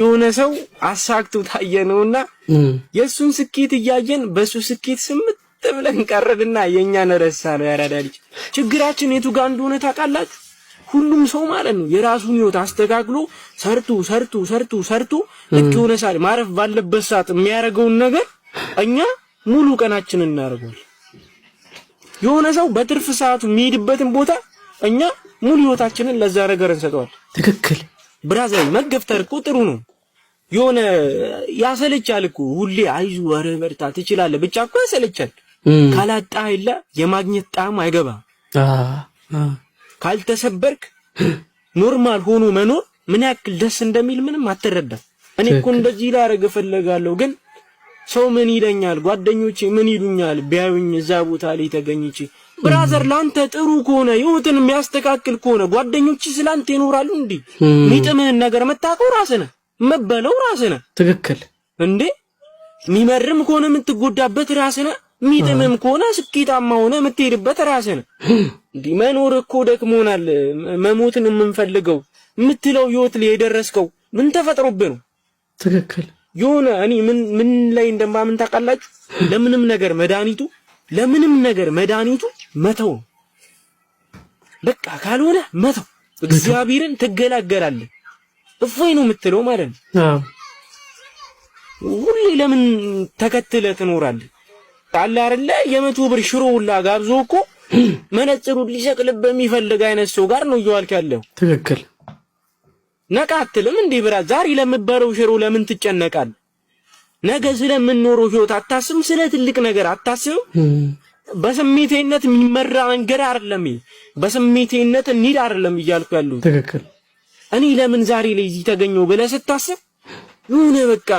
የሆነ ሰው አሳክቶ ታየነውና የሱን ስኬት እያየን በሱ ስኬት ስምት ብለን ቀረድና የኛን ረሳ ነው ያራዳ ልጅ። ችግራችን የቱ ጋር እንደሆነ ታውቃላችሁ? ሁሉም ሰው ማለት ነው የራሱን ህይወት አስተካክሎ ሰርቶ ልክ የሆነ ሰዓት ማረፍ ባለበት ሰዓት የሚያደርገውን ነገር እኛ ሙሉ ቀናችንን እናደርገዋለን። የሆነ ሰው በትርፍ ሰዓቱ የሚሄድበትን ቦታ እኛ ሙሉ ህይወታችንን ለዛ ነገር እንሰጠዋለን። ትክክል ብራዘር፣ መገፍተር እኮ ጥሩ ነው። የሆነ ያሰለቻል እኮ ሁሌ አይዞህ ወረ በርታ ትችላለህ ብቻ እኮ ያሰለቻል። ካላጣ አይላ የማግኘት ጣዕም አይገባም። ካልተሰበርክ ኖርማል ሆኖ መኖር ምን ያክል ደስ እንደሚል ምንም አትረዳም። እኔ እኮ እንደዚህ ላደርግ እፈልጋለሁ፣ ግን ሰው ምን ይለኛል፣ ጓደኞቼ ምን ይሉኛል ቢያዩኝ እዛ ቦታ ላይ ተገኝቼ። ብራዘር ላንተ ጥሩ ከሆነ ህይወትን የሚያስተካክል ከሆነ ጓደኞች ስላንተ ይኖራሉ እንዴ? ሚጥምህን ነገር መታቀው ራስህ ነህ፣ መበለው ራስህ ነህ። ትክክል እንዴ? ሚመርም ከሆነ የምትጎዳበት ራስህ ነህ፣ ሚጥምም ከሆነ ስኬታማ ሆነ የምትሄድበት ራስህ ነህ። እንዴ መኖር እኮ ደክሞናል፣ መሞትን የምንፈልገው የምትለው ህይወት ላይ የደረስከው ምን ተፈጥሮብህ ነው? ትክክል የሆነ እኔ ምን ላይ እንደማምን ታውቃላችሁ? ለምንም ነገር መድኃኒቱ መተው ነው። በቃ ካልሆነ መተው እግዚአብሔርን ትገላገላለህ። እፎይ ነው የምትለው ማለት ነው። ሁሌ ለምን ተከትለህ ትኖራለህ? ታላ አይደለ የመቶ ብር ሽሮ ሁላ ጋብዞ እኮ መነጽሩን ሊሰቅልብህ የሚፈልግ አይነት ሰው ጋር ነው እየዋልክ ያለው። ትክክል ነቃ አትልም እንዴ ብራ? ዛሬ ለምትበረው ሽሮ ለምን ትጨነቃለህ? ነገ ስለምንኖረው ህይወት አታስብም? ስለ ትልቅ ነገር አታስብም? በስሜቴነት የሚመራ መንገድ አይደለም። በስሜቴነት እንሂድ አይደለም እያልኩ ያለው። ትክክል እኔ ለምን ዛሬ ላይ እዚህ ተገኘው ብለህ ስታስብ የሆነ በቃ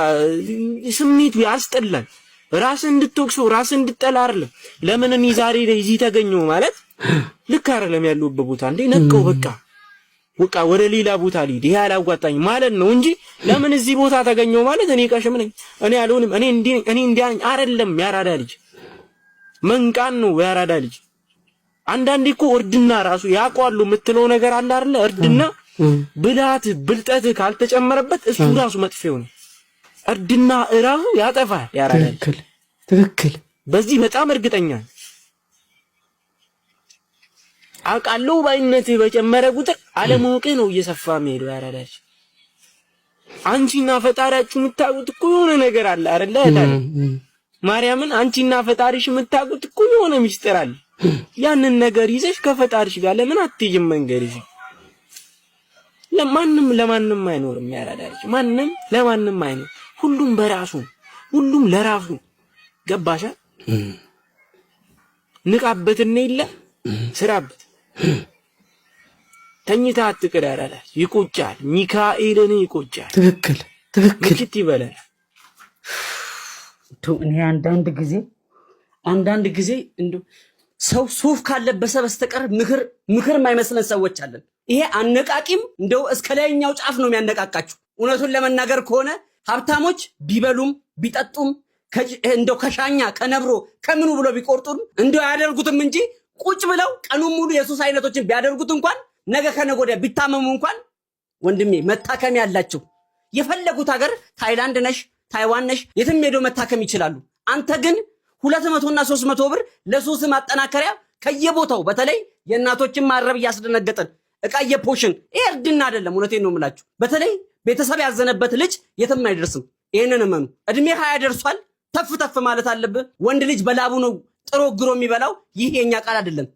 ስሜቱ ያስጠላል። ራስን እንድትወቅሰው ራስን እንድጠላ አይደለም። ለምን እኔ ዛሬ ላይ እዚህ ተገኘው ማለት ልክ አይደለም። ያለሁበት ቦታ እንዴ ነቀው በቃ ወደ ሌላ ቦታ ልሂድ ይሄ አላዋጣኝ ማለት ነው እንጂ ለምን እዚህ ቦታ ተገኘው ማለት እኔ ቀሽም ነኝ፣ እኔ አልሆንም፣ እኔ እንዲህ አይደለም። ያራዳ ልጅ መንቃን ነው ያራዳ ልጅ። አንዳንዴ እኮ እርድና ራሱ ያቋሉ የምትለው ነገር አለ አይደለ? እርድና ብልጠት ካልተጨመረበት እሱ ራሱ መጥፊያው ነው። እርድና እራሱ ያጠፋል ያራዳ ልጅ። ትክክል በዚህ በጣም እርግጠኛ ነኝ። አቃለው ባይነትህ በጨመረ ቁጥር አለማወቅህ ነው እየሰፋ የሚሄደው ያራዳ ልጅ። አንቺና ፈጣሪያችሁ የምታውቁት እኮ የሆነ ነገር አለ አይደለ? ማርያምን አንቺና ፈጣሪሽ የምታውቁት እኮ የሆነ ሚስጥር አለ። ያንን ነገር ይዘሽ ከፈጣሪሽ ጋር ለምን አትይም? መንገድሽ ለማንም አይኖርም ያራዳ ልጅ። ማንም ለማንም አይኖር። ሁሉም በራሱ ሁሉም ለራሱ ገባሻ? ንቃበትና የለ ስራበት። ተኝታ አትቅር ያራዳ ልጅ። ይቆጫል፣ ሚካኤልን ይቆጫል። ትክክል ምክት ይበላል። እኔ አንዳንድ ጊዜ እንደው ሰው ሱፍ ካለበሰ በስተቀር ምክር የማይመስለን ሰዎች አለን። ይሄ አነቃቂም እንደው እስከ ላይኛው ጫፍ ነው የሚያነቃቃችሁ። እውነቱን ለመናገር ከሆነ ሀብታሞች ቢበሉም ቢጠጡም እንደው ከሻኛ ከነብሮ ከምኑ ብሎ ቢቆርጡም እንደው አያደርጉትም እንጂ ቁጭ ብለው ቀኑን ሙሉ የሱስ አይነቶችን ቢያደርጉት እንኳን ነገ ከነገ ወዲያ ቢታመሙ እንኳን ወንድሜ መታከም ያላቸው የፈለጉት ሀገር ታይላንድ ነሽ ታይዋን ነሽ የትም ሄደው መታከም ይችላሉ። አንተ ግን 200 እና 300 ብር ለሱስ ማጠናከሪያ ከየቦታው በተለይ የእናቶችን ማረብ እያስደነገጠን እቃየ ፖሽን ይሄ እርድና አይደለም። እውነቴን ነው የምላችሁ። በተለይ ቤተሰብ ያዘነበት ልጅ የትም አይደርስም። ይሄንን እመኑ። እድሜ 20 ደርሷል። ተፍ ማለት አለብህ። ወንድ ልጅ በላቡ ነው ጥሮ ግሮ የሚበላው። ይሄ የኛ ቃል አይደለም፣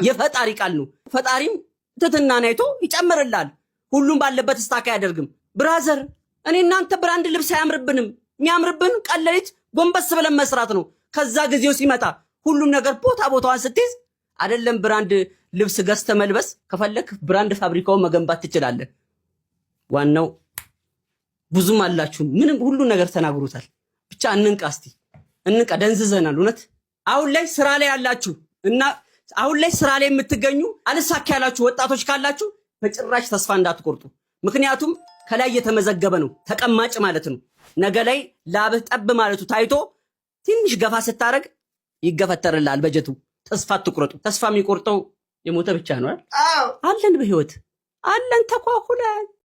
የፈጣሪ ቃል ነው። ፈጣሪም ትትናን አይቶ ይጨምርልሃል። ሁሉም ባለበት ስታካ አያደርግም። ብራዘር እኔ እናንተ ብራንድ ልብስ አያምርብንም። የሚያምርብን ቀለሊት ጎንበስ ብለን መስራት ነው። ከዛ ጊዜው ሲመጣ ሁሉም ነገር ቦታዋን ስትይዝ አይደለም ብራንድ ልብስ ገዝተ መልበስ ከፈለክ ብራንድ ፋብሪካውን መገንባት ትችላለህ። ዋናው ብዙም አላችሁ ምንም ሁሉ ነገር ተናግሮታል። ብቻ እንንቃ፣ እስቲ እንንቃ። ደንዝዘናል እውነት። አሁን ላይ ስራ ላይ ያላችሁ እና አሁን ላይ ስራ ላይ የምትገኙ አልሳካ ያላችሁ ወጣቶች ካላችሁ በጭራሽ ተስፋ እንዳትቆርጡ። ምክንያቱም ከላይ የተመዘገበ ነው፣ ተቀማጭ ማለት ነው። ነገ ላይ ላብህ ጠብ ማለቱ ታይቶ ትንሽ ገፋ ስታረግ ይገፈተርልሃል በጀቱ። ተስፋ አትቁረጡ። ተስፋ የሚቆርጠው የሞተ ብቻ ነው አይደል? አለን በህይወት አለን ተኳኩለን